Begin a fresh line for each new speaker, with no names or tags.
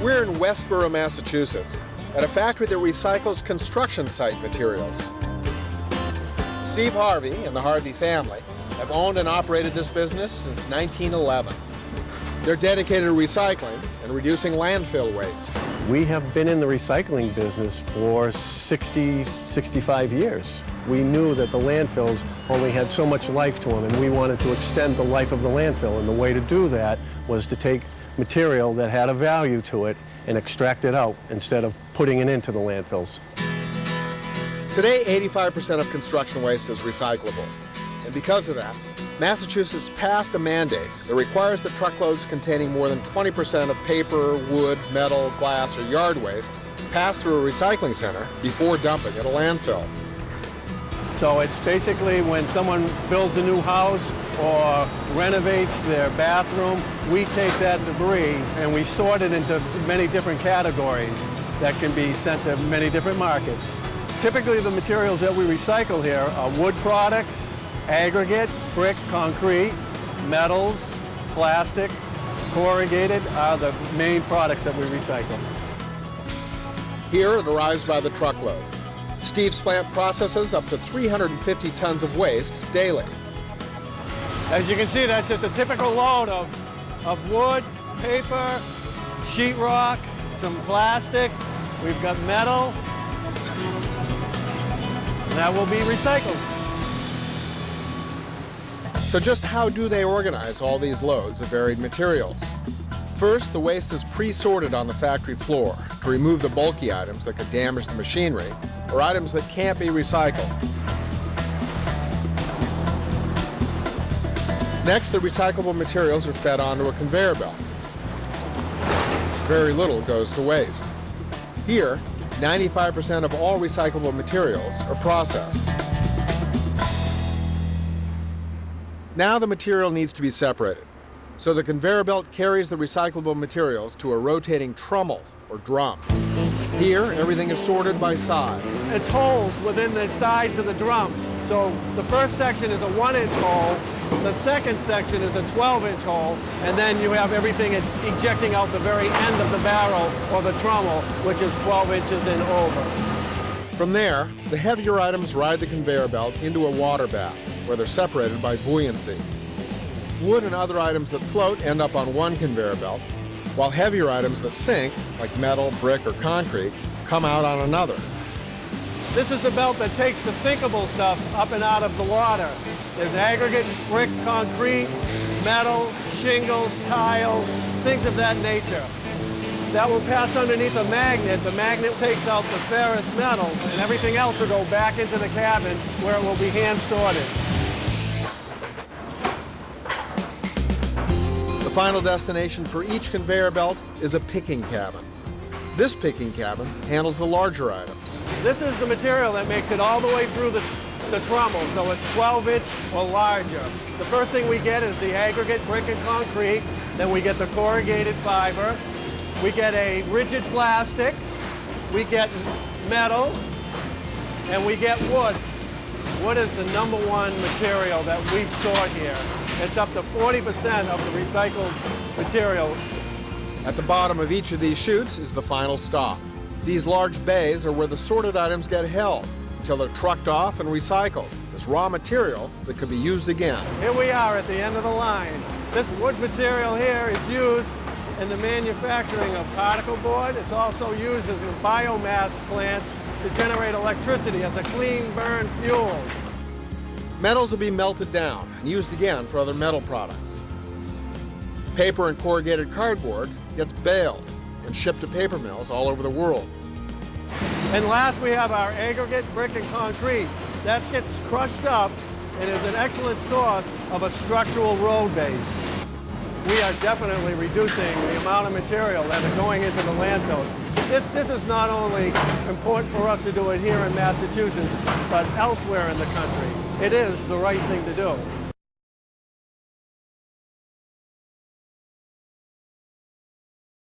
We're in Westboro, Massachusetts, at a factory that recycles construction site materials. Steve Harvey and the Harvey family have owned and operated this business since 1911. They're dedicated to recycling and reducing landfill waste.
We have been in the recycling business for 65 years. We knew that the landfills only had so much life to them, and we wanted to extend the life of the landfill. And the way to do that was to take material that had a value to it and extract it out instead of putting it into the landfills.
Today, 85% of construction waste is recyclable. And because of that, Massachusetts passed a mandate that requires that truckloads containing more than 20% of paper, wood, metal, glass, or yard waste pass through a recycling center before dumping at a landfill.
So it's basically when someone builds a new house or renovates their bathroom, we take that debris and we sort it into many different categories that can be sent to many different markets. Typically the materials that we recycle here are wood products, aggregate, brick, concrete, metals, plastic, corrugated are the main products that we recycle.
Here it arrives by the truckload. Steve's plant processes up to 350 tons of waste daily.
As you can see, that's just a typical load of wood, paper, sheetrock, some plastic. We've got metal. And that will be recycled.
So just how do they organize all these loads of varied materials? First, the waste is pre-sorted on the factory floor to remove the bulky items that could damage the machinery or items that can't be recycled. Next, the recyclable materials are fed onto a conveyor belt. Very little goes to waste. Here, 95% of all recyclable materials are processed. Now the material needs to be separated. So the conveyor belt carries the recyclable materials to a rotating trommel or drum. Here, everything is sorted by size.
It's holes within the sides of the drum. So the first section is a 1-inch hole, the second section is a 12-inch hole, and then you have everything ejecting out the very end of the barrel or the trommel, which is 12 inches and over.
From there, the heavier items ride the conveyor belt into a water bath, where they're separated by buoyancy. Wood and other items that float end up on one conveyor belt, while heavier items that sink, like metal, brick, or concrete, come out on another.
This is the belt that takes the sinkable stuff up and out of the water. There's aggregate, brick, concrete, metal, shingles, tiles, things of that nature. That will pass underneath a magnet. The magnet takes out the ferrous metals, and everything else will go back into the cabin where it will be hand sorted.
The final destination for each conveyor belt is a picking cabin. This picking cabin handles the larger items.
This is the material that makes it all the way through the trommel, so it's 12-inch or larger. The first thing we get is the aggregate, brick and concrete, then we get the corrugated fiber, we get a rigid plastic, we get metal, and we get wood. Wood is the #1 material that we sort here. It's up to 40% of the recycled material.
At the bottom of each of these chutes is the final stop. These large bays are where the sorted items get held until they're trucked off and recycled as raw material that could be used again.
Here we are at the end of the line. This wood material here is used in the manufacturing of particle board. It's also used in biomass plants to generate electricity as a clean burn fuel.
Metals will be melted down and used again for other metal products. Paper and corrugated cardboard gets baled and shipped to paper mills all over the world.
And last we have our aggregate, brick and concrete. That gets crushed up and is an excellent source of a structural road base. We are definitely reducing the amount of material that are going into the landfills. This is not only important for us to do it here in Massachusetts, but elsewhere in the country. It is the right thing to do.